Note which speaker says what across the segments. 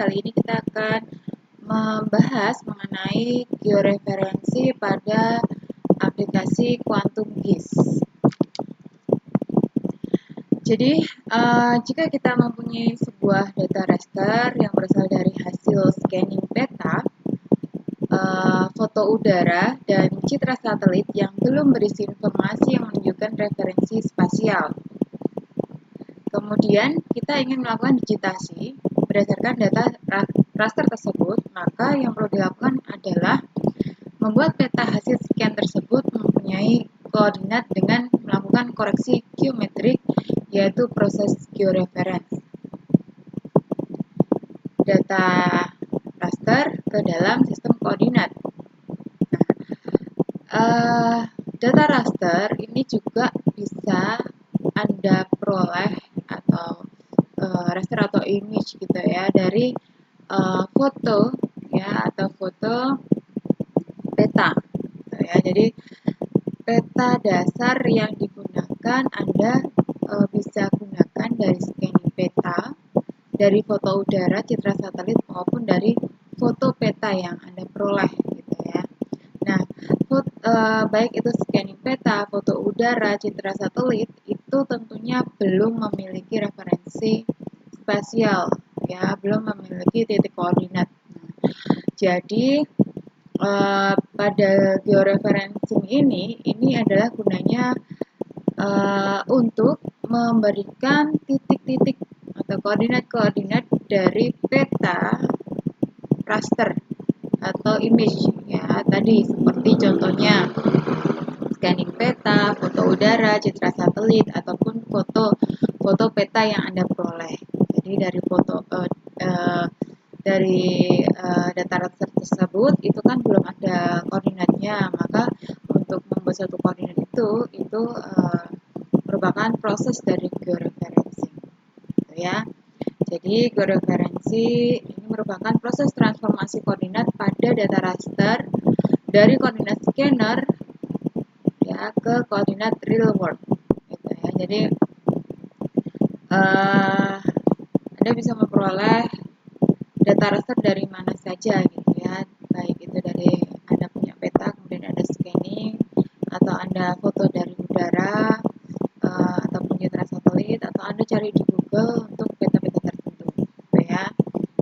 Speaker 1: kali ini kita akan membahas mengenai georeferensi pada aplikasi Quantum GIS. Jadi, jika kita mempunyai sebuah data raster yang berasal dari hasil scanning peta, foto udara, dan citra satelit yang belum berisi informasi yang menunjukkan referensi spasial. Kemudian, kita ingin melakukan digitasi berdasarkan data raster tersebut, maka yang perlu dilakukan adalah membuat peta hasil scan tersebut mempunyai koordinat dengan melakukan koreksi geometrik, yaitu proses georeference data raster ke dalam sistem koordinat. Data raster ini juga bisa Anda peroleh atau raster atau image gitu ya dari foto ya atau foto peta gitu ya. Jadi peta dasar yang digunakan Anda bisa gunakan dari scanning peta, dari foto udara, citra satelit maupun dari foto peta yang Anda peroleh gitu ya. Nah, baik itu scanning peta, foto udara, citra satelit itu tentunya belum memiliki referensi spasial ya, belum memiliki titik koordinat. Jadi pada georeferencing ini adalah gunanya untuk memberikan titik-titik atau koordinat-koordinat dari peta raster atau image ya, tadi seperti contohnya scanning peta, foto udara, citra satelit ataupun foto peta yang Anda peroleh. Jadi dari data raster tersebut itu kan belum ada koordinatnya, maka untuk membuat satu koordinat itu merupakan proses dari georeferencing gitu ya. Jadi georeferensi ini merupakan proses transformasi koordinat pada data raster dari koordinat scanner ya ke koordinat real world gitu ya. Jadi Anda bisa memperoleh data raster dari mana saja gitu ya, baik itu dari Anda punya peta kemudian Anda scanning, atau Anda foto dari udara, ataupun citra satelit, atau Anda cari di Google untuk peta-peta tertentu gitu ya.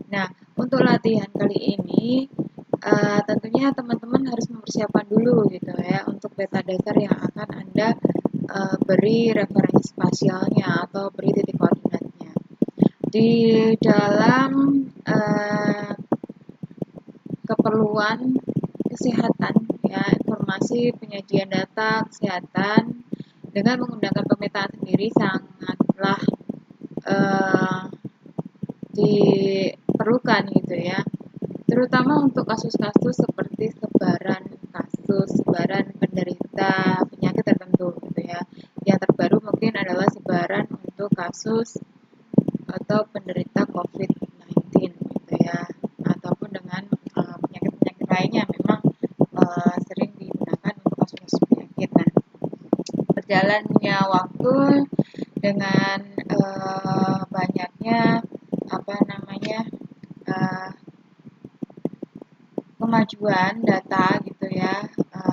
Speaker 1: Nah, untuk latihan kali ini tentunya teman-teman harus mempersiapkan dulu gitu ya untuk peta dasar yang akan Anda beri referensi spasialnya atau beri titik koordinatnya. Di dalam keperluan kesehatan ya, informasi penyajian data kesehatan dengan menggunakan pemetaan sendiri sangatlah diperlukan gitu ya, terutama untuk kasus-kasus seperti sebaran penderita penyakit tertentu gitu ya. Yang terbaru mungkin adalah sebaran untuk kasus atau penderita COVID-19 gitu ya, ataupun dengan penyakit-penyakit lainnya memang sering digunakan untuk kasus-kasus penyakit. Nah, berjalannya waktu dengan banyaknya kemajuan data gitu ya,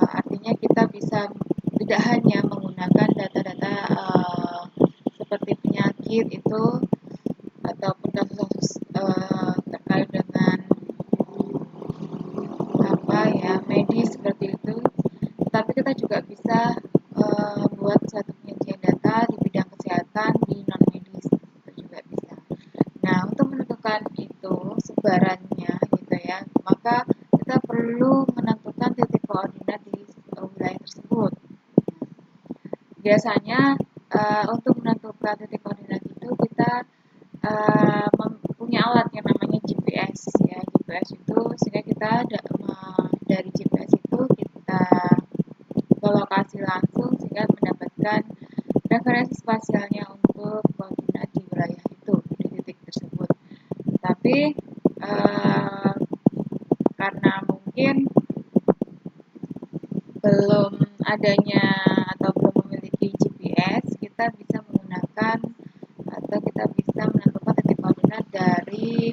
Speaker 1: artinya kita bisa tidak hanya menggunakan data-data seperti penyakit itu ataupun kasus-kasus terkait dengan medis seperti itu, tapi kita juga bisa buat suatu penyajian data di bidang kesehatan di non medis itu juga bisa. Nah, untuk menentukan itu sebarannya gitu ya, maka kita perlu menentukan titik koordinat di wilayah tersebut. Biasanya untuk menentukan titik koordinat itu kita punya alat yang namanya GPS ya. GPS itu sehingga kita dari GPS itu kita ke lokasi langsung sehingga mendapatkan referensi spasialnya untuk koordinat di wilayah itu, di titik tersebut. Tapi karena mungkin belum adanya atau belum memiliki GPS, kita bisa menggunakan atau kita bisa menentukan titik koordinat dari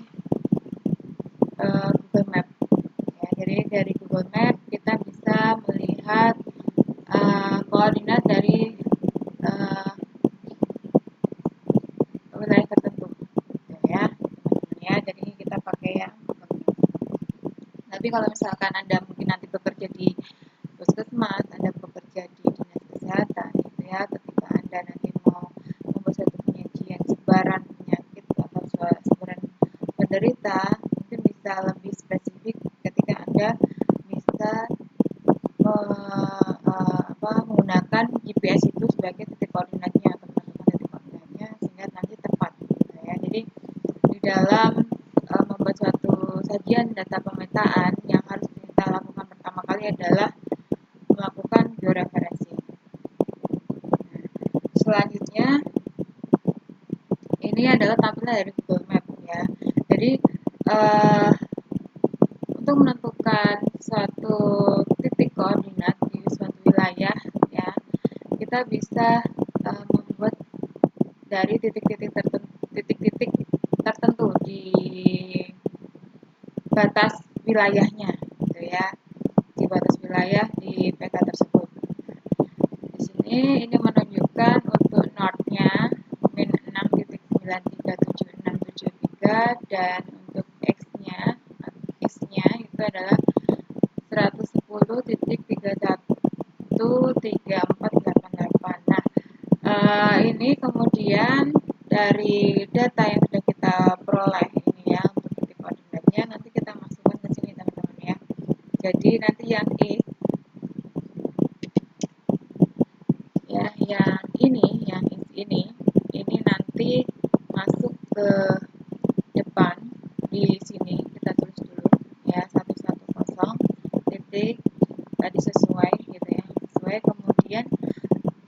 Speaker 1: ya. Tapi kalau misalkan Anda mungkin nanti bekerja di puskesmas, Anda bekerja di dinas kesehatan gitu ya, ketika Anda nanti mau membuat suatu penyajian sebaran penyakit atau sebaran penderita, mungkin bisa lebih spesifik ketika Anda bisa menggunakan GPS itu sebagai titik koordinatnya atau menentukan titik koordinatnya sehingga nanti tepat gitu ya. Jadi di dalam membuat suatu sajian data pemetaan yang harus kita lakukan pertama kali adalah melakukan georeferencing. Selanjutnya ini adalah tampilan dari Google Map ya. Jadi untuk menentukan suatu titik koordinat di suatu wilayah ya, kita bisa membuat dari titik-titik tertentu di batas wilayahnya gitu ya, di batas wilayah di peta tersebut. Di sini ini menunjukkan untuk north-nya min 6.93763 dan untuk x-nya itu adalah 110.313488. Nah, ini kemudian dari data yang sudah kita peroleh ini ya untuk titik koordinatnya nanti kita masukkan ke sini teman-teman ya. Jadi nanti yang yang ini nanti masuk ke depan di sini kita tulis dulu ya 110 titik tadi sesuai gitu ya, sesuai. Kemudian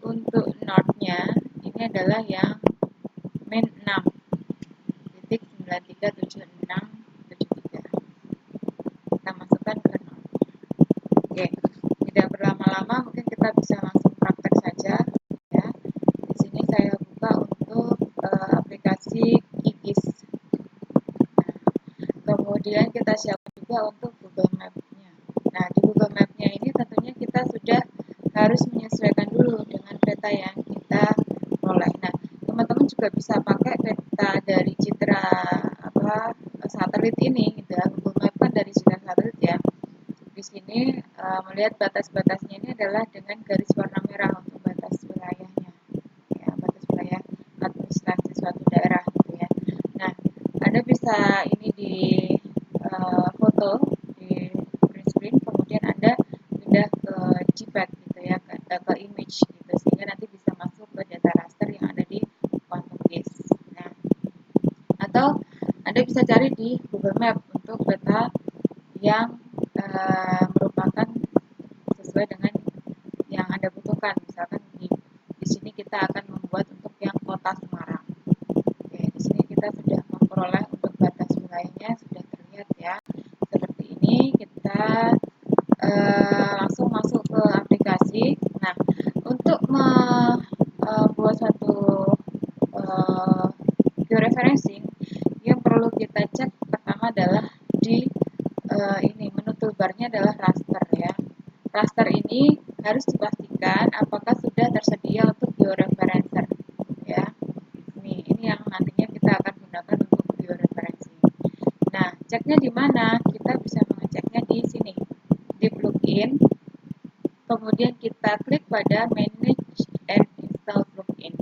Speaker 1: untuk north-nya ini adalah yang min 6.93763 kita masukkan ke north. Oke, tidak berlama-lama mungkin kita bisa langsung praktek saja ya. Di sini saya buka untuk aplikasi IGIS. Nah, kemudian kita siapkan juga untuk Google Map-nya. Nah, di Google Map-nya ini tentunya kita sudah harus menyesuaikan dulu dengan peta yang kita peroleh. Nah, teman-teman juga bisa pakai peta dari citra satelit ini gitu ya. Google Map kan dari citra satelit ya. Di sini melihat batas-batasnya ini adalah dengan garis warna merah untuk batas wilayahnya. Ya, batas wilayah administrasi suatu daerah gitu ya. Nah, Anda bisa ini di foto di print screen, kemudian Anda pindah ke JPEG gitu ya, ke image gitu, sehingga nanti bisa masuk ke data raster yang ada di QuantumGIS. Nah, atau Anda bisa cari di Google Map untuk peta yang merupakan sesuai dengan yang Anda butuhkan. Misalkan di sini kita akan membuat untuk yang kota Semarang. Oke, di sini kita sudah memperoleh untuk batas wilayahnya sudah terlihat ya. Seperti ini kita langsung masuk ke aplikasi. Nah, untuk membuat satu georeferencing yang perlu kita cek pertama adalah di ini menu toolbarnya adalah raster ya. Raster ini harus dipastikan apakah sudah tersedia untuk georeferencer ya. Ini yang nantinya kita akan gunakan untuk georeferencing. Nah, ceknya di mana? Kita bisa mengeceknya di sini, di plugin. Kemudian kita klik pada manage and install plugin.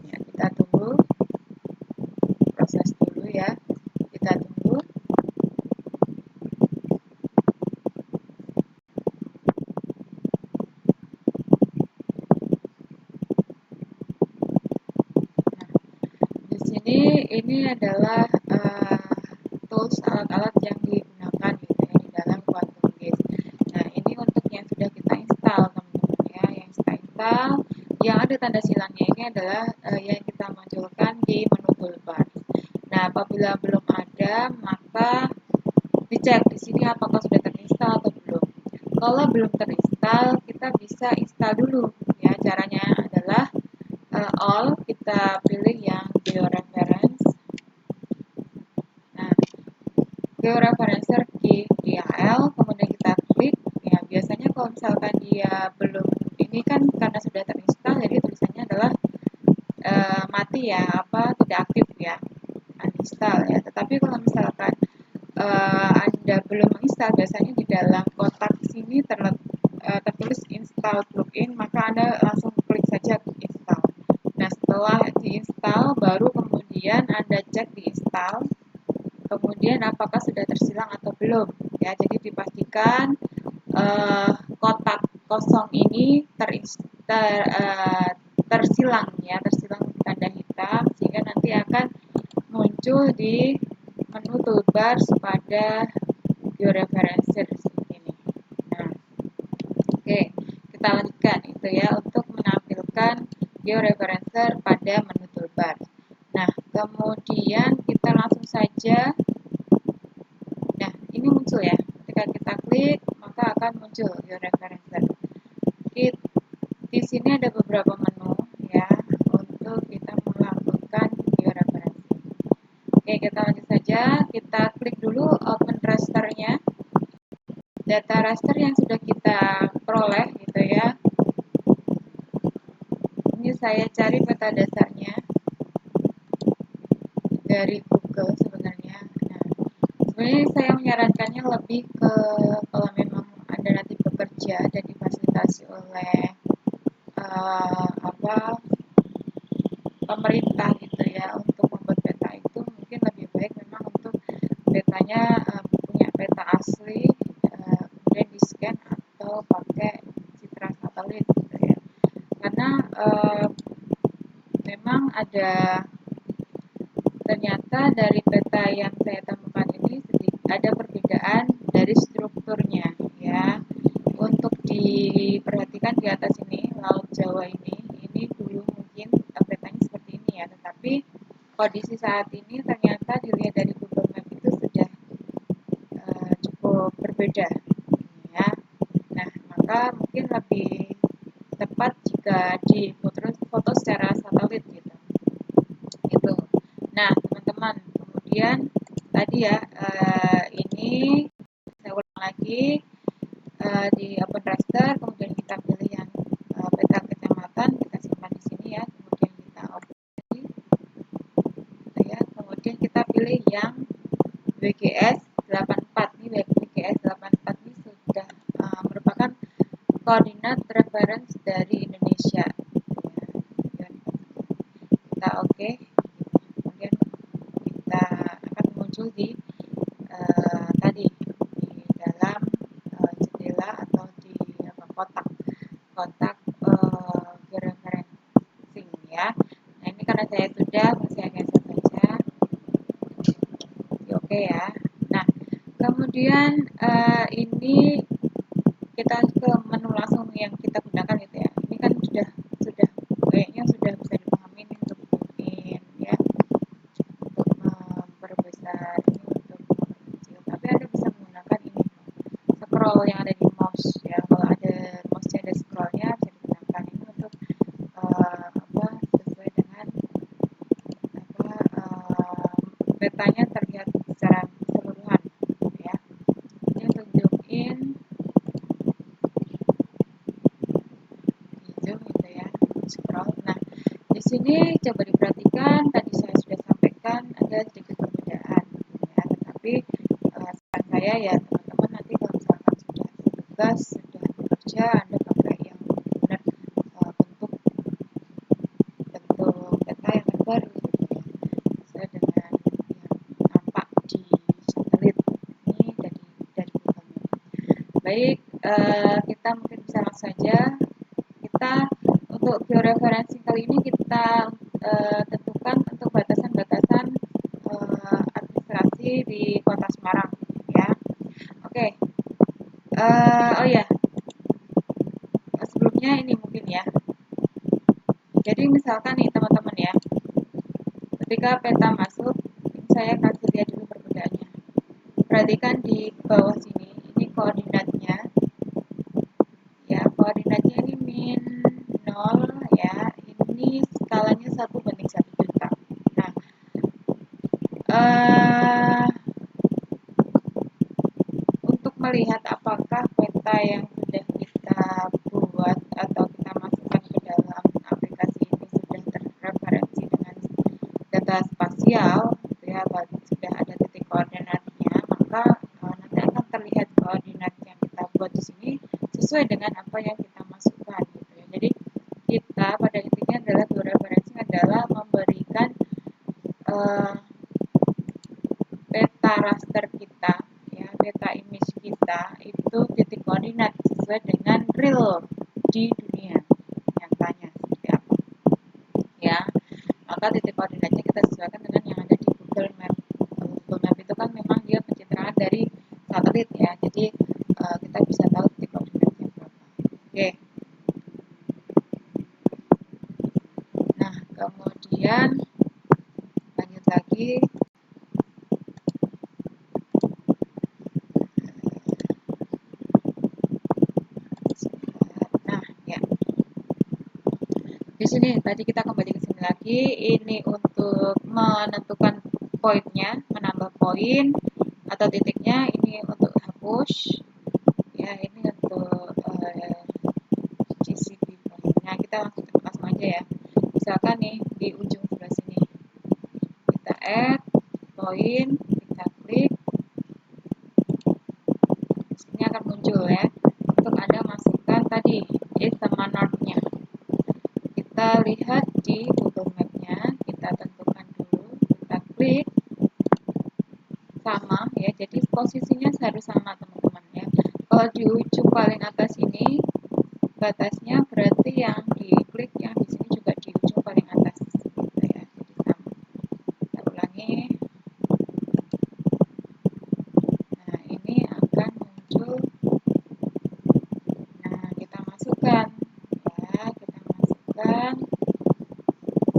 Speaker 1: Ya, kita tunggu, proses dulu ya. Kita tunggu. Di sini ini adalah tools alat-alat yang digunakan gitu ya di dalam QuantumGIS. Nah, ini untuk yang sudah kita install teman-teman ya, yang kita install, yang ada tanda silangnya ini adalah yang kita munculkan di menu toolbar. Nah, apabila belum ada, maka dicek di sini apakah sudah terinstall atau belum. Kalau belum terinstall, kita bisa install dulu ya. Caranya adalah all, kita pilih yang georeference. Nah, georeferencer GIL, kemudian kita klik. Ya, biasanya kalau misalkan dia belum, ini kan karena sudah terinstall, jadi tulisannya adalah mati ya, tidak aktif menginstal ya. Tetapi kalau misalkan Anda belum menginstal, biasanya di dalam kotak sini tertulis install plugin, maka Anda langsung klik saja install. Nah, setelah diinstal, baru kemudian Anda cek di install, kemudian apakah sudah tersilang atau belum ya. Jadi dipastikan kotak kosong ini tersilang ya, tersilang tanda hitam, sehingga nanti akan muncul di menu toolbar pada georeferencer seperti ini. Nah, oke, kita lanjutkan itu ya untuk menampilkan georeferencer pada menu toolbar. Nah, kemudian kita langsung saja. Nah, ini muncul ya. Ketika kita klik, maka akan muncul georeferencer. Di sini ada beberapa menu ya untuk kita melakukan georeferensi. Oke, kita lanjut saja. Kita klik dulu open rasternya. Data raster yang sudah kita peroleh gitu ya. Ini saya cari peta dasarnya dari Google sebenarnya. Nah, sebenarnya saya menyarankannya lebih ke kalau memang Anda nanti bekerja dan difasilitasi oleh pemerintah gitu ya untuk membuat peta itu, mungkin lebih baik memang untuk petanya punya peta asli, kemudian di scan atau pakai citra satelit gitu ya. Karena memang ternyata dari peta yang saya temukan ini ada perbedaan dari strukturnya ya. Untuk diperhatikan di atas ini, Laut Jawa ini dulu mungkin petanya seperti ini ya, tetapi kondisi saat ini ternyata dilihat dari Google Map itu sudah cukup berbeda ya. Nah, maka mungkin lebih tepat jika foto secara satelit gitu. Itu. Nah, teman-teman, kemudian tadi ya ini saya ulang lagi di open raster, kemudian kita pilih yang peta kecamatan, kita simpan di sini ya, kemudian kita open lagi, gitu ya. Kemudian kita pilih yang WGS 84. Ini WGS 84 ini sudah merupakan koordinat reference dari Indonesia. Ya, kita oke. Kemudian kita akan muncul di tadi di dalam jendela atau di kotak georeferencing ya. Nah, ini karena saya sudah masih akan saya baca. Oke ya. Nah, kemudian ini kita ke menu langsung yang kita gunakan gitu ya. Ini kan sudah kayaknya sudah bisa dipahami nih untuk bikin ya, untuk memperbesar ini, untuk memperkecil. Tapi Anda bisa menggunakan ini scroll yang ada di mouse ya. Kalau ada mouse-nya ada scrollnya, bisa digunakan ini untuk sesuai dengan petanya terlihat secara keseluruhan ya. Ini untuk zoom in, di zoom gitu ya, scroll. Nah, di sini coba diperhatikan, tadi saya sudah sampaikan ada sedikit perbedaan ya, tetapi saran saya ya teman-teman, nanti kalau misalkan sudah tugas, sudah bekerja, Anda pakai yang benar bentuk peta yang terbaru gitu ya, sesuai dengan yang nampak di satelit ini dari Google. Baik, kita mungkin bisa langsung saja. Kita untuk georeferensi kali ini kita tentukan untuk batasan-batasan administrasi di Kota Semarang ya. Oke. Oh ya, sebelumnya ini mungkin ya. Jadi misalkan nih teman-teman ya, ketika peta masuk, ini saya kasih lihat dulu perbedaannya. Perhatikan di bawah sini, ini koordinatnya. Ya, koordinatnya ini min 0 ya. Ini skalanya 1:1 juta. Nah, untuk melihat apakah peta yang sudah kita buat atau kita masukkan ke dalam aplikasi ini sudah terreferensi dengan data spasial gitu ya, ya, sudah ada titik koordinatnya, maka nanti akan terlihat koordinat yang kita buat di sini sesuai dengan apa yang kita masukkan gitu ya. Jadi kita pada intinya adalah georeferencing adalah memberikan peta raster kita ya, peta image kita itu titik koordinat sesuai dengan real di dunia nyatanya seperti apa ya. Maka titik koordinatnya kita sesuaikan dengan yang ada di Google Map. Google Map itu kan memang dia pencitraan dari satelit ya, jadi kita bisa tahu titik koordinatnya berapa. Oke. Nah, kemudian lanjut lagi. Nah, ya. Di sini tadi kita kembali ke sini lagi. Ini untuk menentukan poinnya, menambah poin atau titiknya. Ini untuk hapus. Ya, ini untuk GCP. Nah, kita langsung aja ya. Misalkan nih di ujung sebelah sini kita add poin, kita klik, ini akan muncul ya. Untuk Anda masukkan tadi sama north-nya. Kita lihat di Google Map-nya, kita tentukan dulu, kita klik sama ya. Jadi posisinya harus sama teman-teman ya. Kalau di ujung paling atas ini batasnya berarti yang diklik yang di sini juga di ujung paling atas gitu ya. Jadi sama. Kita ulangi. Nah, ini akan muncul. Nah, kita masukkan ya, kita masukkan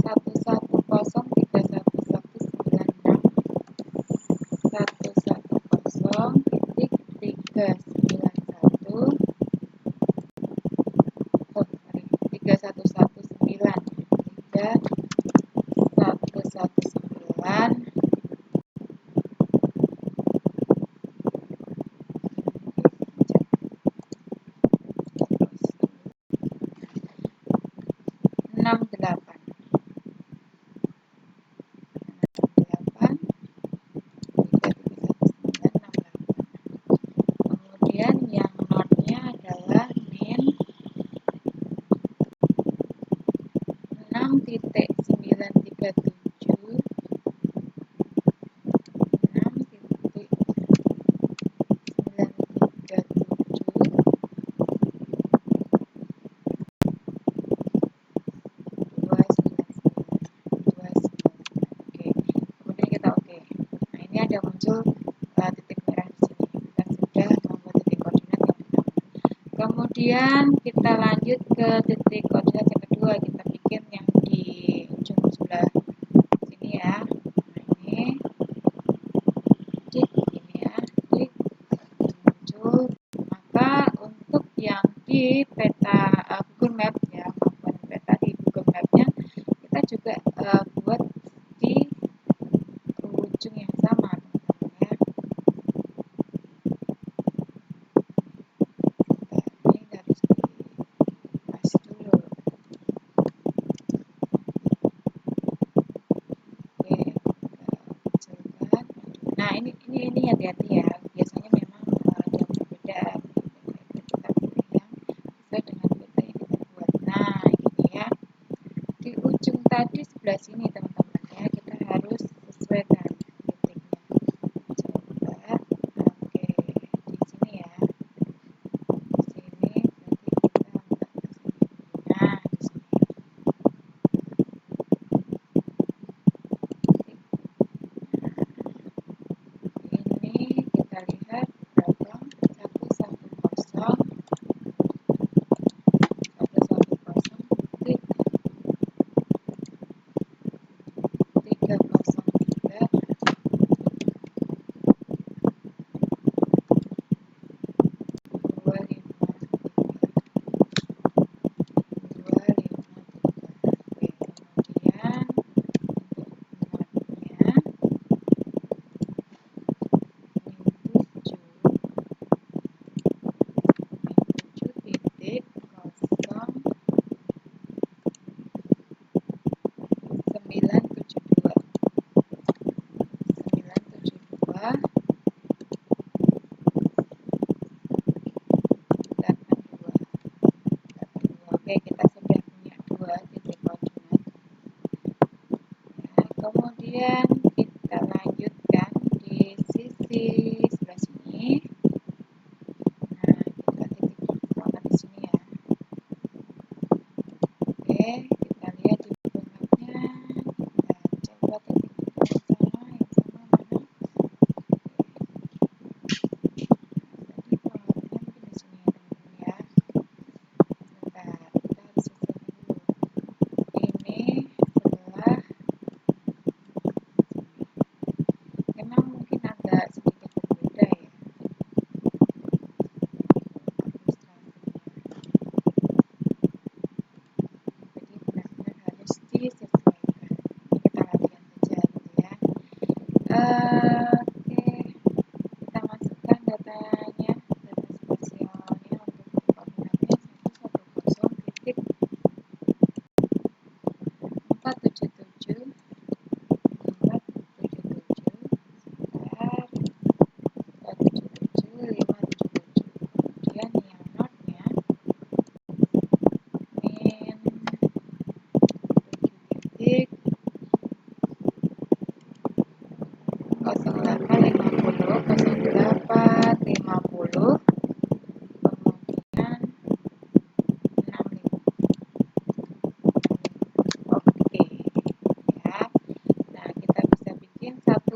Speaker 1: 110.391 68. Kemudian yang north-nya adalah min 6.937, 6.937, 299. Oke, kemudian kita oke. Nah, ini ada muncul titik merah di sini. Kita sudah membuat titik koordinat yang pertama. Kemudian kita lanjut ke titik koordinat yang kedua. Kita bikin yang di ujung sebelah sini ya. Nah, ini ini ya, muncul. Maka untuk yang di peta Google Map ya, maupun peta di Google Map-nya kita juga buat di ujung yang sama teman-teman ya. Ini harus dipas dulu. Oke, coba. Nah, ini hati-hati ya. Biasanya memang ada yang berbeda. Kita pilih yang sesuai dengan peta yang kita buat. Nah, ini ya. Di ujung tadi sebelah sini teman-teman ya, kita harus sesuaikan titiknya. Coba, oke, di sini ya. Di sini berarti kita angkat ke sini. Nah, di sini. Ini kita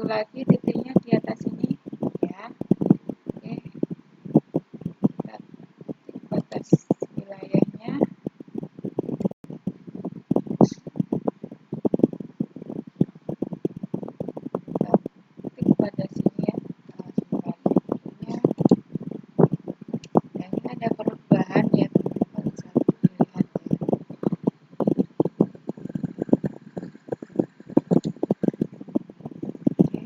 Speaker 1: lagi titiknya di atas ini ya. Oke, kita titik batas wilayahnya. Kita klik pada sini ya, selanjutnya. Dan ini ada perubahan ya teman-teman, bisa dilihat ya. Oke,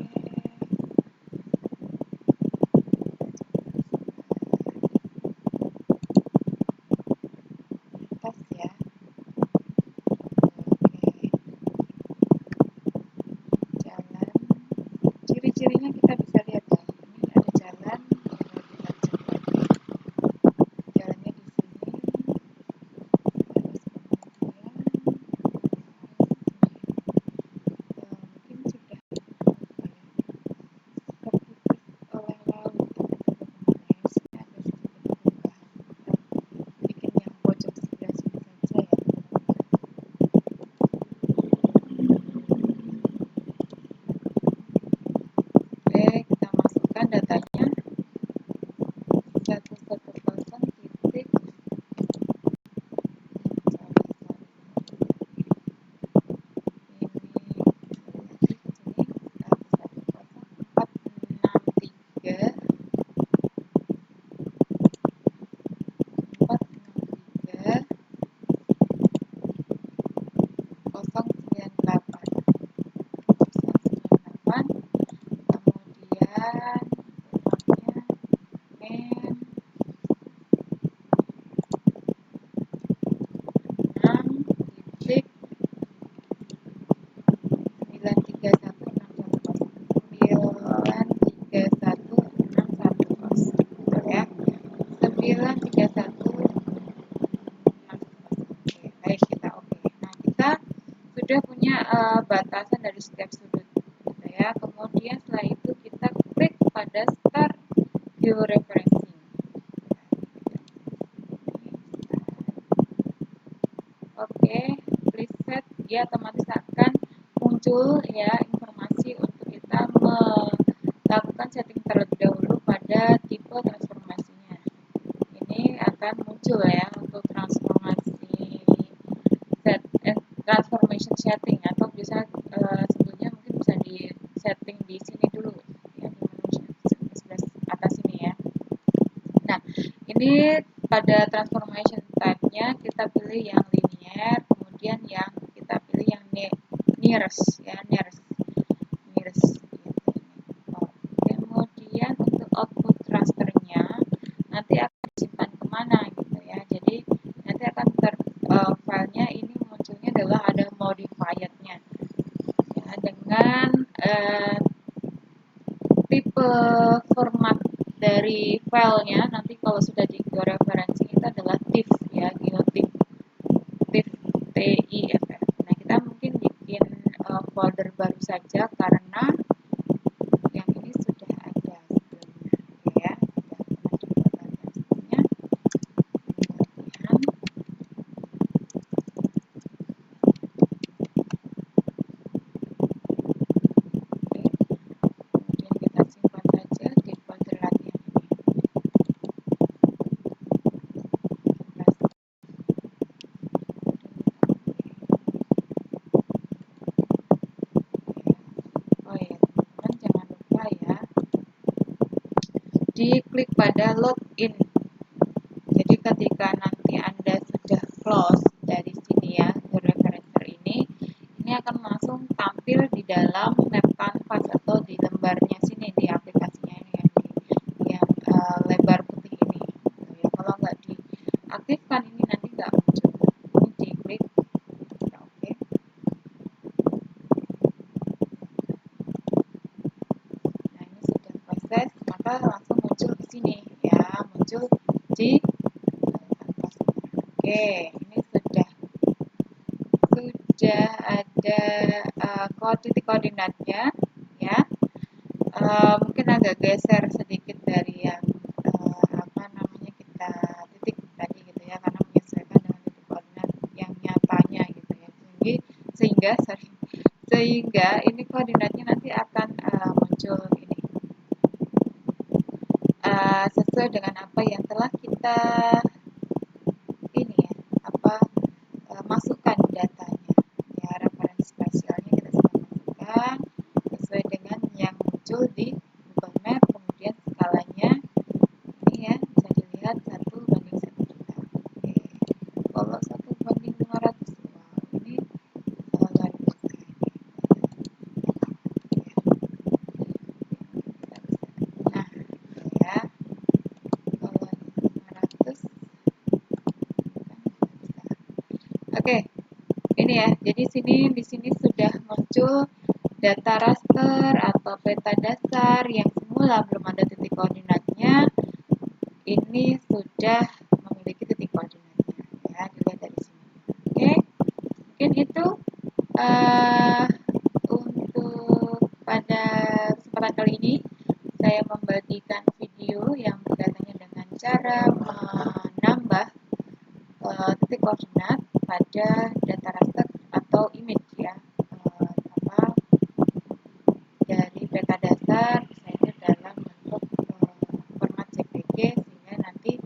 Speaker 1: tas ya. Oke, jalan. Ciri-cirinya kita bisa lihat ya. Ini ada jalan, kita cek lagi. Jalannya di sini. Terus kemudian mungkin sudah terputus oleh laut teman-teman ya. Sini ada sedikit perubahan. Kita bikin yang pojok sebelah sini saja ya teman-teman. Oke, kita masukkan datanya 110 titik ya. 931. Baik, kita oke. Nah, kita sudah punya batasan dari setiap sudut, gitu ya. Kemudian setelah itu kita klik pada Start Georeferencing. Oke, preset dia otomatis akan muncul ya informasi untuk kita melakukan setting terlebih dahulu pada tipe transformasinya. Ini akan muncul ya untuk transformation setting, atau bisa sebelumnya mungkin bisa di setting di sini dulu ya, di menu sebelah atas ini ya. Nah, ini pada transformation type-nya kita pilih yang linear, kemudian yang kita pilih yang nearest ya, nearest gitu. Kemudian untuk output rasternya nanti akan disimpan kemana gitu ya. Jadi nanti akan filenya ini munculnya adalah ada modified-nya ya, dengan tipe format dari filenya nanti kalau sudah di georeferencing itu adalah TIFF ya, geotiff, TIFF, TIFF. Nah, kita mungkin bikin folder baru saja karena yang ini sudah ada sebelumnya ya, sudah pernah dibuat sebelumnya. Kemudian kita simpan saja di folder latihan ini. Oh ya teman-teman, jangan lupa ya diklik pada login. Jadi ketika nanti Anda sudah close dari sini ya, georeferencer ini akan langsung tampil di dalam map canvas atau di lembarnya sini, di aplikasinya ini yang lebar putih ini. Ya, kalau nggak diaktifkan ini nanti nggak muncul. Ini diklik, ya, oke. Nah, ini sudah proses, maka langsung muncul di sini ya, muncul di oke, ini sudah ada titik koordinatnya ya. Mungkin agak geser sedikit dari yang apa namanya kita titik tadi gitu ya, karena menyesuaikan dengan titik koordinat yang nyatanya gitu ya. Sehingga ini koordinatnya nanti akan dengan apa yang telah kita ini ya, masukkan datanya. Ya, referensi spasialnya kita sudah masukkan sesuai dengan yang muncul di Google Map, kemudian skalanya ini ya bisa dilihat 1:1 juta. Oke. Kalau 1:500, wow, ini luar biasa ini. Nah, ya, kalau 500 Oke, ini ya. Jadi di sini sudah muncul data raster atau peta dasar yang semula belum ada titik koordinatnya. Ini sudah memiliki titik koordinatnya. Ya, dilihat dari sini. Oke, mungkin itu untuk pada kesempatan kali ini saya membagikan video yang berkaitannya dengan cara menambah titik koordinat pada data raster atau image ya, dari peta dasar misalnya dalam bentuk format JPG, sehingga nanti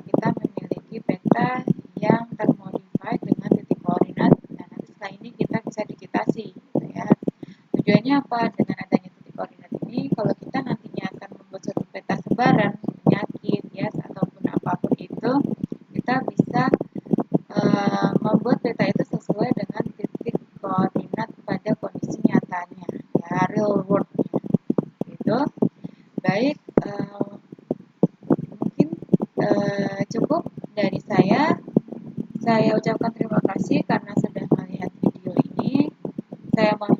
Speaker 1: kita memiliki peta yang termodified dengan titik koordinat. Nah, nanti setelah ini kita bisa digitasi gitu ya. Tujuannya apa dengan adanya titik koordinat ini? Kalau kita nantinya akan membuat suatu peta sebaran penyakit ya ataupun apapun itu, kita bisa membuat peta itu sesuai dengan titik koordinat pada kondisi nyatanya ya, real world-nya gitu. Baik, mungkin cukup dari saya ucapkan terima kasih karena sudah melihat video ini. Saya mohon